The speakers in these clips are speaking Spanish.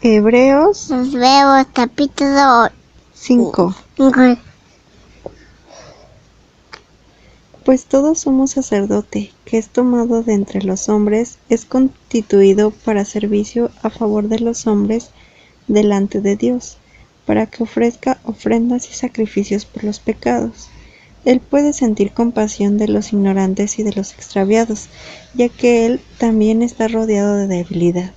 Hebreos capítulo 5. Pues todo sumo sacerdote que es tomado de entre los hombres es constituido para servicio a favor de los hombres delante de Dios, para que ofrezca ofrendas y sacrificios por los pecados. Él puede sentir compasión de los ignorantes y de los extraviados, ya que él también está rodeado de debilidad.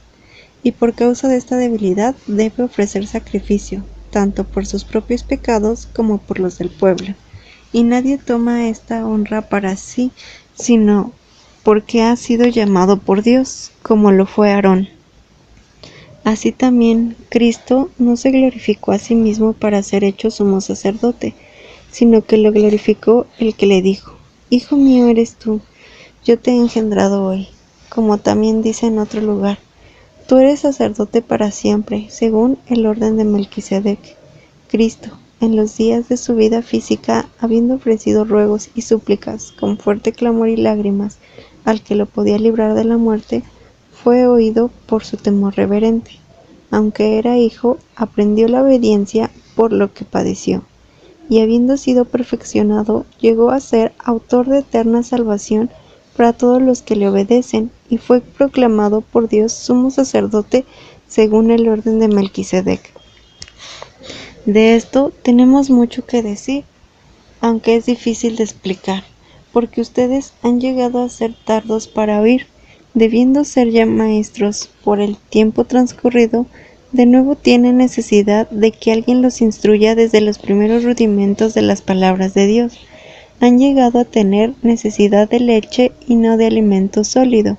Y por causa de esta debilidad debe ofrecer sacrificio, tanto por sus propios pecados como por los del pueblo. Y nadie toma esta honra para sí, sino porque ha sido llamado por Dios, como lo fue Aarón. Así también Cristo no se glorificó a sí mismo para ser hecho sumo sacerdote, sino que lo glorificó el que le dijo: Hijo mío eres tú, yo te he engendrado hoy. Como también dice en otro lugar: Tú eres sacerdote para siempre, según el orden de Melquisedec. Cristo, en los días de su vida física, habiendo ofrecido ruegos y súplicas con fuerte clamor y lágrimas al que lo podía librar de la muerte, fue oído por su temor reverente. Aunque era hijo, aprendió la obediencia por lo que padeció, y habiendo sido perfeccionado, llegó a ser autor de eterna salvación para todos los que le obedecen, y fue proclamado por Dios sumo sacerdote según el orden de Melquisedec. De esto tenemos mucho que decir, aunque es difícil de explicar, porque ustedes han llegado a ser tardos para oír, debiendo ser ya maestros por el tiempo transcurrido. De nuevo tienen necesidad de que alguien los instruya desde los primeros rudimentos de las palabras de Dios. Han llegado a tener necesidad de leche y no de alimento sólido,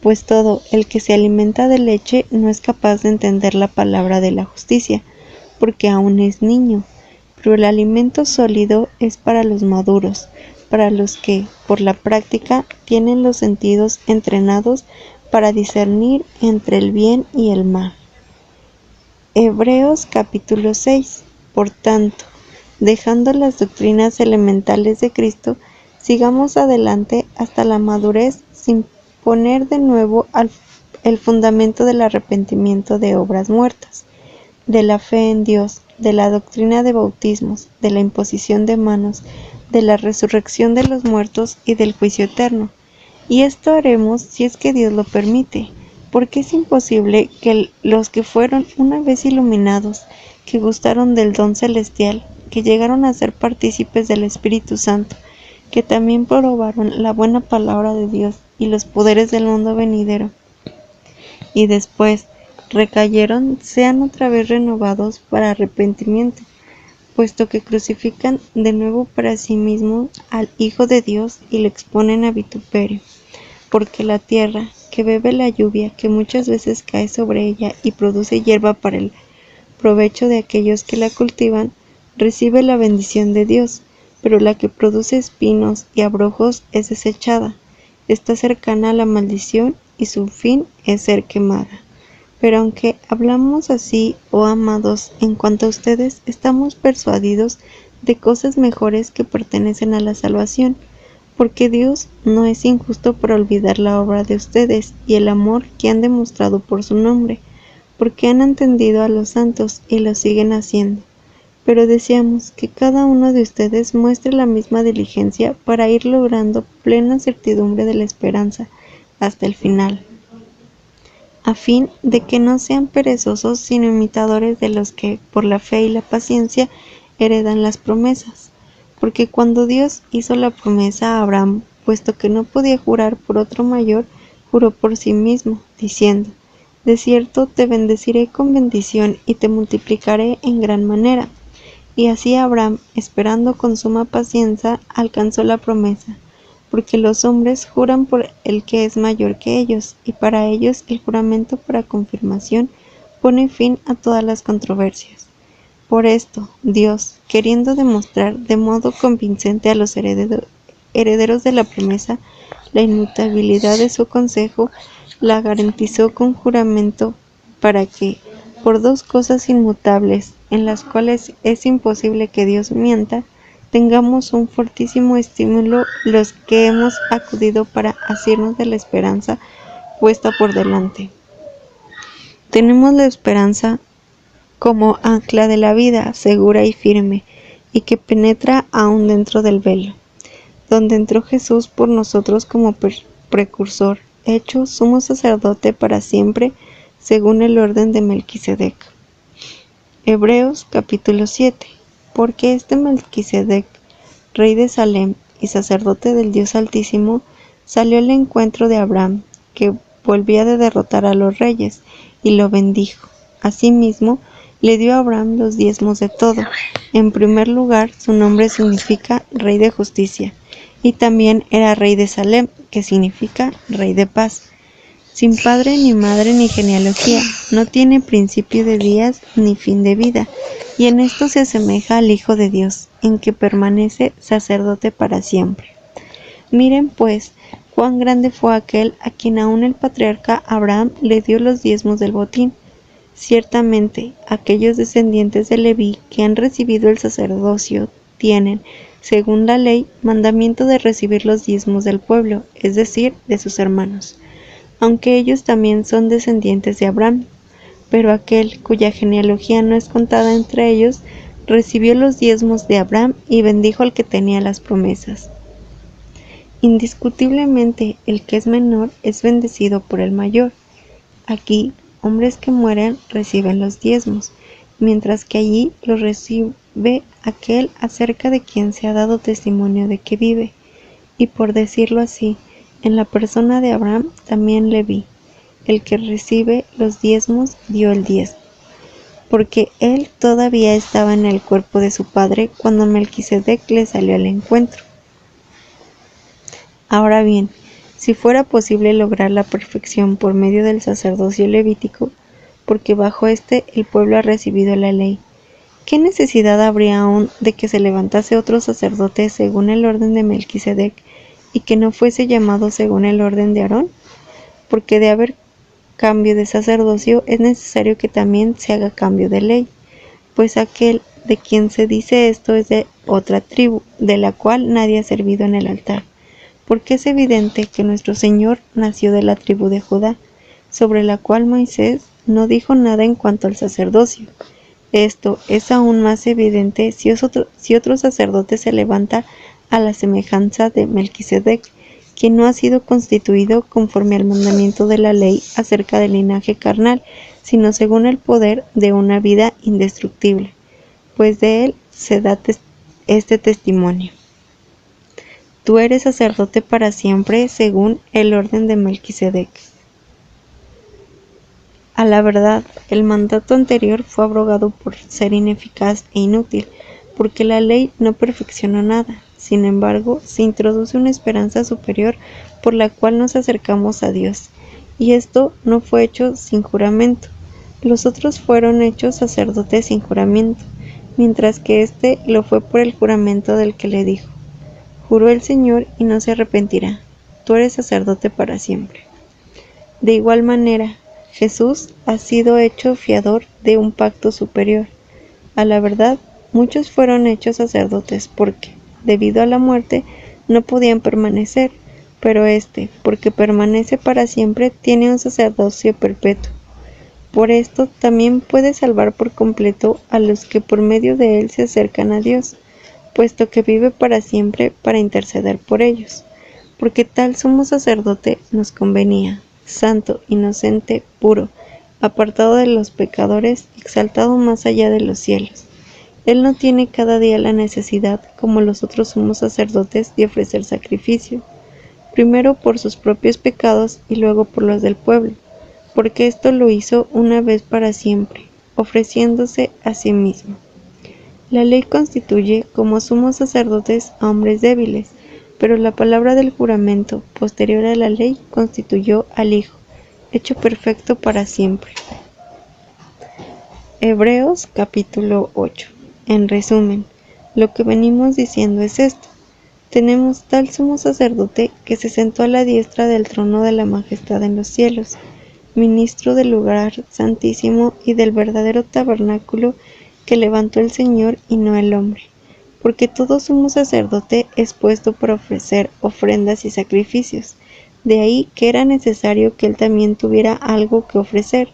pues todo el que se alimenta de leche no es capaz de entender la palabra de la justicia, porque aún es niño. Pero el alimento sólido es para los maduros, para los que, por la práctica, tienen los sentidos entrenados para discernir entre el bien y el mal. Hebreos capítulo 6. Por tanto, dejando las doctrinas elementales de Cristo, sigamos adelante hasta la madurez sin poner de nuevo el fundamento del arrepentimiento de obras muertas, de la fe en Dios, de la doctrina de bautismos, de la imposición de manos, de la resurrección de los muertos y del juicio eterno. Y esto haremos si es que Dios lo permite, porque es imposible que los que fueron una vez iluminados, que gustaron del don celestial, que llegaron a ser partícipes del Espíritu Santo, que también probaron la buena palabra de Dios y los poderes del mundo venidero, y después recayeron, sean otra vez renovados para arrepentimiento, puesto que crucifican de nuevo para sí mismos al Hijo de Dios y lo exponen a vituperio. Porque la tierra, que bebe la lluvia que muchas veces cae sobre ella y produce hierba para el provecho de aquellos que la cultivan, recibe la bendición de Dios, pero la que produce espinos y abrojos es desechada, está cercana a la maldición y su fin es ser quemada. Pero aunque hablamos así, oh amados, en cuanto a ustedes, estamos persuadidos de cosas mejores que pertenecen a la salvación, porque Dios no es injusto por olvidar la obra de ustedes y el amor que han demostrado por su nombre, porque han entendido a los santos y lo siguen haciendo. Pero deseamos que cada uno de ustedes muestre la misma diligencia para ir logrando plena certidumbre de la esperanza hasta el final, a fin de que no sean perezosos, sino imitadores de los que, por la fe y la paciencia, heredan las promesas. Porque cuando Dios hizo la promesa a Abraham, puesto que no podía jurar por otro mayor, juró por sí mismo, diciendo: De cierto te bendeciré con bendición y te multiplicaré en gran manera. Y así Abraham, esperando con suma paciencia, alcanzó la promesa, porque los hombres juran por el que es mayor que ellos, y para ellos el juramento para confirmación pone fin a todas las controversias. Por esto, Dios, queriendo demostrar de modo convincente a los herederos de la promesa la inmutabilidad de su consejo, la garantizó con juramento para que, por dos cosas inmutables, en las cuales es imposible que Dios mienta, tengamos un fortísimo estímulo los que hemos acudido para asirnos de la esperanza puesta por delante. tenemos la esperanza como ancla de la vida, segura y firme, y que penetra aún dentro del velo, donde entró Jesús por nosotros como precursor, hecho sumo sacerdote para siempre, según el orden de Melquisedec. Hebreos capítulo 7. Porque este Melquisedec, rey de Salem y sacerdote del Dios Altísimo, salió al encuentro de Abraham, que volvía de derrotar a los reyes, y lo bendijo. Asimismo, le dio a Abraham los diezmos de todo. En primer lugar, su nombre significa Rey de Justicia, y también era rey de Salem, que significa Rey de Paz. Sin padre ni madre ni genealogía, no tiene principio de días ni fin de vida, y en esto se asemeja al Hijo de Dios, en que permanece sacerdote para siempre. Miren pues, cuán grande fue aquel a quien aún el patriarca Abraham le dio los diezmos del botín. Ciertamente, aquellos descendientes de Leví que han recibido el sacerdocio tienen, según la ley, mandamiento de recibir los diezmos del pueblo, es decir, de sus hermanos, aunque ellos también son descendientes de Abraham. Pero aquel cuya genealogía no es contada entre ellos, recibió los diezmos de Abraham y bendijo al que tenía las promesas. Indiscutiblemente, el que es menor es bendecido por el mayor. Aquí, hombres que mueren reciben los diezmos, mientras que allí los recibe aquel acerca de quien se ha dado testimonio de que vive. Y por decirlo así, en la persona de Abraham también Leví, el que recibe los diezmos, dio el diezmo, porque él todavía estaba en el cuerpo de su padre cuando Melquisedec le salió al encuentro. Ahora bien, si fuera posible lograr la perfección por medio del sacerdocio levítico, porque bajo este el pueblo ha recibido la ley, ¿qué necesidad habría aún de que se levantase otro sacerdote según el orden de Melquisedec y que no fuese llamado según el orden de Aarón? Porque de haber cambio de sacerdocio es necesario que también se haga cambio de ley, pues aquel de quien se dice esto es de otra tribu, de la cual nadie ha servido en el altar. Porque es evidente que nuestro Señor nació de la tribu de Judá, sobre la cual Moisés no dijo nada en cuanto al sacerdocio. Esto es aún más evidente si otro sacerdote se levanta a la semejanza de Melquisedec, quien no ha sido constituido conforme al mandamiento de la ley acerca del linaje carnal, sino según el poder de una vida indestructible, pues de él se da este testimonio. Tú eres sacerdote para siempre según el orden de Melquisedec. A la verdad, el mandato anterior fue abrogado por ser ineficaz e inútil, porque la ley no perfeccionó nada. Sin embargo, se introduce una esperanza superior por la cual nos acercamos a Dios, y esto no fue hecho sin juramento. Los otros fueron hechos sacerdotes sin juramento, mientras que éste lo fue por el juramento del que le dijo: juró el Señor y no se arrepentirá, tú eres sacerdote para siempre. De igual manera, Jesús ha sido hecho fiador de un pacto superior. A la verdad, muchos fueron hechos sacerdotes porque, debido a la muerte, no podían permanecer, pero éste, porque permanece para siempre, tiene un sacerdocio perpetuo. Por esto también puede salvar por completo a los que por medio de él se acercan a Dios, puesto que vive para siempre para interceder por ellos, porque tal sumo sacerdote nos convenía, santo, inocente, puro, apartado de los pecadores, exaltado más allá de los cielos. Él no tiene cada día la necesidad, como los otros sumos sacerdotes, de ofrecer sacrificio, primero por sus propios pecados y luego por los del pueblo, porque esto lo hizo una vez para siempre, ofreciéndose a sí mismo. La ley constituye como sumos sacerdotes a hombres débiles, pero la palabra del juramento, posterior a la ley, constituyó al Hijo, hecho perfecto para siempre. Hebreos capítulo 8. En resumen, lo que venimos diciendo es esto: tenemos tal sumo sacerdote que se sentó a la diestra del trono de la majestad en los cielos, ministro del lugar santísimo y del verdadero tabernáculo que levantó el Señor y no el hombre, porque todo sumo sacerdote es puesto para ofrecer ofrendas y sacrificios. De ahí que era necesario que él también tuviera algo que ofrecer,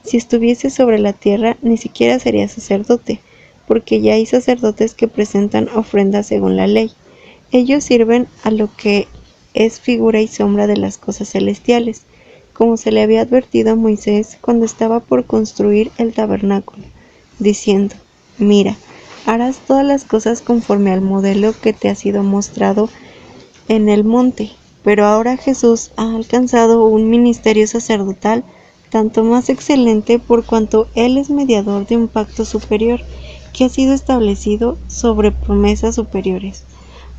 Si estuviese sobre la tierra, ni siquiera sería sacerdote, porque ya hay sacerdotes que presentan ofrendas según la ley. Ellos sirven a lo que es figura y sombra de las cosas celestiales, como se le había advertido a Moisés cuando estaba por construir el tabernáculo, diciendo: Mira, harás todas las cosas conforme al modelo que te ha sido mostrado en el monte. Pero ahora Jesús ha alcanzado un ministerio sacerdotal tanto más excelente por cuanto Él es mediador de un pacto superior, que ha sido establecido sobre promesas superiores.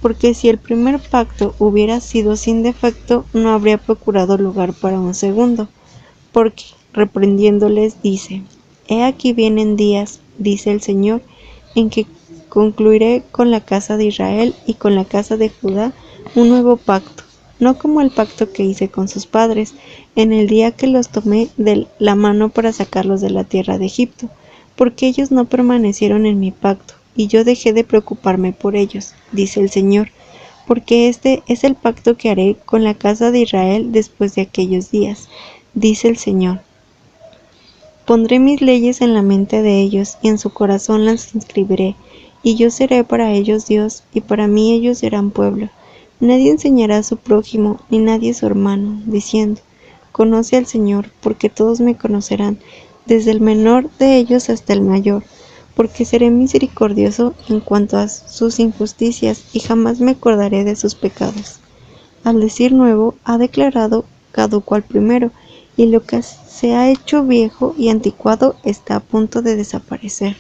Porque si el primer pacto hubiera sido sin defecto, no habría procurado lugar para un segundo. Porque, reprendiéndoles, dice: He aquí vienen días, dice el Señor, en que concluiré con la casa de Israel y con la casa de Judá un nuevo pacto, no como el pacto que hice con sus padres en el día que los tomé de la mano para sacarlos de la tierra de Egipto, porque ellos no permanecieron en mi pacto, y yo dejé de preocuparme por ellos, dice el Señor, porque este es el pacto que haré con la casa de Israel después de aquellos días, dice el Señor. Pondré mis leyes en la mente de ellos, y en su corazón las inscribiré, y yo seré para ellos Dios, y para mí ellos serán pueblo. Nadie enseñará a su prójimo, ni nadie a su hermano, diciendo: Conoce al Señor, porque todos me conocerán, desde el menor de ellos hasta el mayor, porque seré misericordioso en cuanto a sus injusticias, y jamás me acordaré de sus pecados. Al decir nuevo, ha declarado caduco al primero, y lo que se ha hecho viejo y anticuado está a punto de desaparecer.